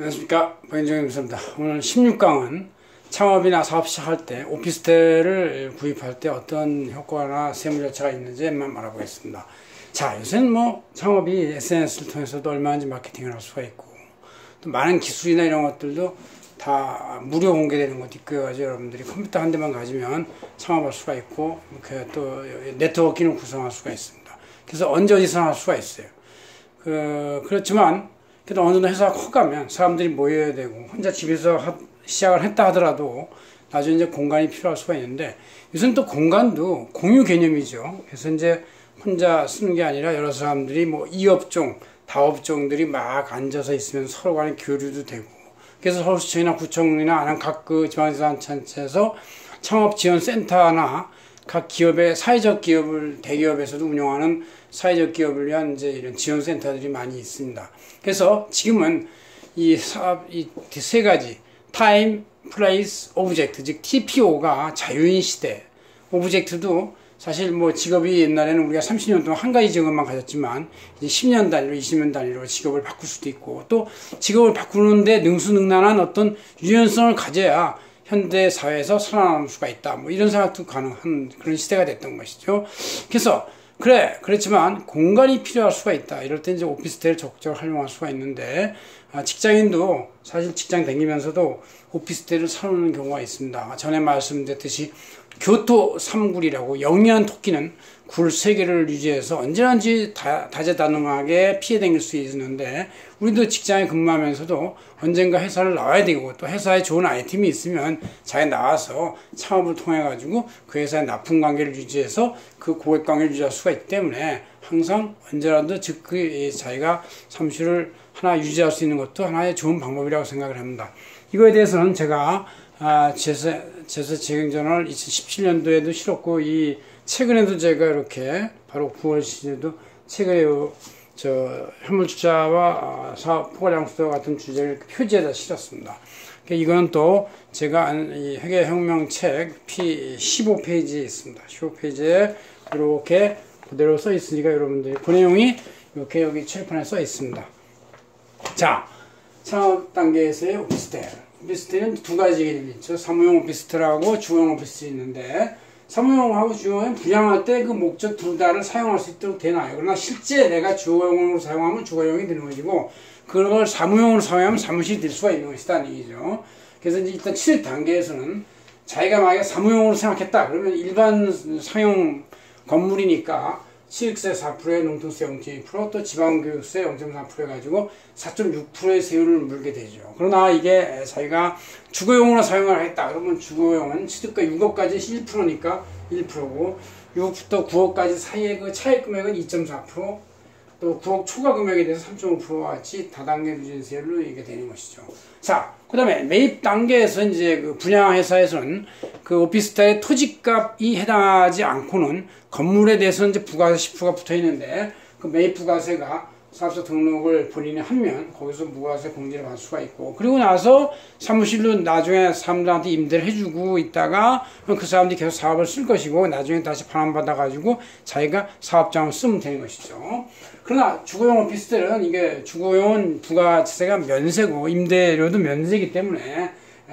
안녕하십니까, 박인정입니다. 오늘 16강은 창업이나 사업 시작할 때 오피스텔을 구입할 때 어떤 효과나 세무 절차가 있는지만 알아보겠습니다. 자, 요새는 창업이 SNS를 통해서도 얼마든지 마케팅을 할 수가 있고, 또 많은 기술이나 이런 것들도 다 무료 공개되는 것도 있고 해가지고 여러분들이 컴퓨터 한 대만 가지면 창업할 수가 있고, 또 네트워킹을 구성할 수가 있습니다. 그래서 언제 어디서나 할 수가 있어요. 그렇지만 그래도 어느 정도 회사가 커가면 사람들이 모여야 되고, 혼자 집에서 시작을 했다 하더라도 나중에 이제 공간이 필요할 수가 있는데, 요새는 또 공간도 공유 개념이죠. 그래서 이제 혼자 쓰는 게 아니라 여러 사람들이 이업종, 다업종들이 막 앉아서 있으면 서로 간에 교류도 되고, 그래서 서울시청이나 구청이나 아니면 각 지방자치단체에서 창업지원센터나 각 기업의 사회적 기업을 대기업에서도 운영하는 사회적 기업을 위한 이제 이런 지원센터들이 많이 있습니다. 그래서 지금은 이 세 가지 타임, 플레이스, 오브젝트, 즉 TPO가 자유인 시대. 오브젝트도 사실 직업이 옛날에는 우리가 30년 동안 한 가지 직업만 가졌지만 이제 10년 단위로 20년 단위로 직업을 바꿀 수도 있고, 또 직업을 바꾸는데 능수능란한 어떤 유연성을 가져야 현대 사회에서 살아남을 수가 있다. 이런 생각도 가능한 그런 시대가 됐던 것이죠. 그래서 그렇지만 공간이 필요할 수가 있다. 이럴 때 이제 오피스텔을 적극적으로 활용할 수가 있는데, 직장인도 사실 직장 다니면서도 오피스텔을 사놓는 경우가 있습니다. 전에 말씀드렸듯이 교토 3굴이라고, 영리한 토끼는 굴 3개를 유지해서 언제든지 다재다능하게 피해 다닐 수 있는데, 우리도 직장에 근무하면서도 언젠가 회사를 나와야 되고, 또 회사에 좋은 아이템이 있으면 잘 나와서 창업을 통해 가지고 그 회사의 납품 관계를 유지해서 그 고객 관계를 유지할 수가 있기 때문에, 항상 언제라도 자기가 사무실을 하나 유지할 수 있는 것도 하나의 좋은 방법이라고 생각을 합니다. 이거에 대해서는 제가 제세 재경전을 2017년도에도 실었고, 최근에도 제가 이렇게 바로 9월 시에도 최근에 현물투자와 사업 포괄장수와 같은 주제를 표지에다 실었습니다. 이건 또 제가 이 회계혁명 책 P15페이지에 있습니다. 15페이지에 이렇게 그대로 써 있으니까 여러분들이 그 내용이 이렇게 여기 칠판에 써 있습니다. 자, 창업 단계에서의 오피스텔. 오피스텔은 두 가지 개념이 있죠. 사무용 오피스텔하고 주거용 오피스텔이 있는데, 사무용하고 주거용 분양할 때 그 목적 둘 다를 사용할 수 있도록 되나요? 그러나 실제 내가 주거용으로 사용하면 주거용이 되는 것이고, 그걸 사무용으로 사용하면 사무실이 될 수가 있는 것이다는 얘기죠. 그래서 이제 일단 7 단계에서는 자기가 만약에 사무용으로 생각했다 그러면 일반 상용 건물이니까 취득세 4%에 농토세 0.2%, 또 지방교육세 0.4% 해가지고 4.6%의 세율을 물게 되죠. 그러나 이게 자기가 주거용으로 사용을 하겠다 그러면 주거용은 취득가 6억까지 1%니까 1%고, 6억부터 9억까지 사이의 그 차액 금액은 2.4%, 또 9억 초과 금액에 대해서 3.5%와 같이 다단계 누진세율로 이게 되는 것이죠. 자, 그 다음에 매입 단계에서 이제 그 분양회사에서는 그 오피스텔의 토지값이 해당하지 않고는 건물에 대해서는 이제 부가세 10%가 붙어 있는데, 그 매입 부가세가 사업자 등록을 본인이 하면 거기서 무과세 공제를 받을 수가 있고, 그리고 나서 사무실로 나중에 사람들한테 임대를 해주고 있다가 그 사람들이 계속 사업을 쓸 것이고, 나중에 다시 반환받아가지고 자기가 사업장을 쓰면 되는 것이죠. 그러나 주거용 오피스텔은 이게 주거용은 부가세가 면세고 임대료도 면세이기 때문에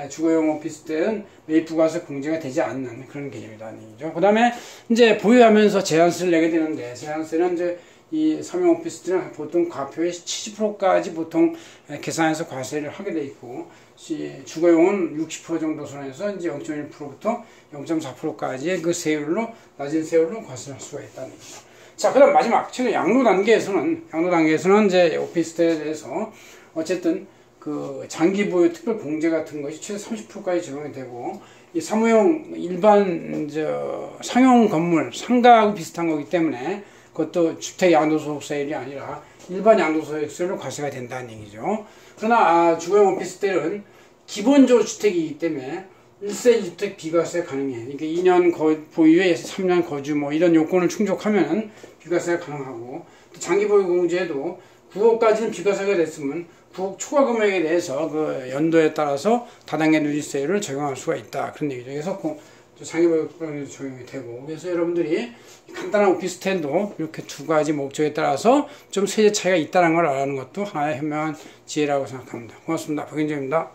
주거용 오피스텔은 매입 부가세 공제가 되지 않는 그런 개념이라는 얘기죠. 그 다음에 이제 보유하면서 제한세를 내게 되는데, 제한세는 이제 이 사무용 오피스텔은 보통 과표의 70%까지 보통 계산해서 과세를 하게 돼 있고, 주거용은 60% 정도 선에서 이제 0.1%부터 0.4%까지의 그 세율로, 낮은 세율로 과세를 할 수가 있다는 얘기죠. 자, 그 다음 마지막, 최근 양도 단계에서는 이제 오피스텔에 대해서 어쨌든 그 장기 보유 특별 공제 같은 것이 최대 30%까지 적용이 되고, 이 사무용 일반 상용 건물 상가하고 비슷한 거기 때문에 그것도 주택 양도소득세율이 아니라 일반 양도소득세율로 과세가 된다는 얘기죠. 그러나 주거용 오피스텔은 기본적으로 주택이기 때문에 1세 1주택 비과세 가능해. 그러니까 2년 보유에 3년 거주 이런 요건을 충족하면 비과세가 가능하고, 또 장기 보유 공제도 9억까지는 비과세가 됐으면 9억 초과 금액에 대해서 그 연도에 따라서 다단계 누진세율을 적용할 수가 있다. 그런 얘기죠. 그래서 장애물건에도 적용이 되고, 그래서 여러분들이 간단한 오피스텔도 이렇게 두 가지 목적에 따라서 좀 세제 차이가 있다는 걸 알아는 것도 하나의 현명한 지혜라고 생각합니다. 고맙습니다. 박윤정입니다.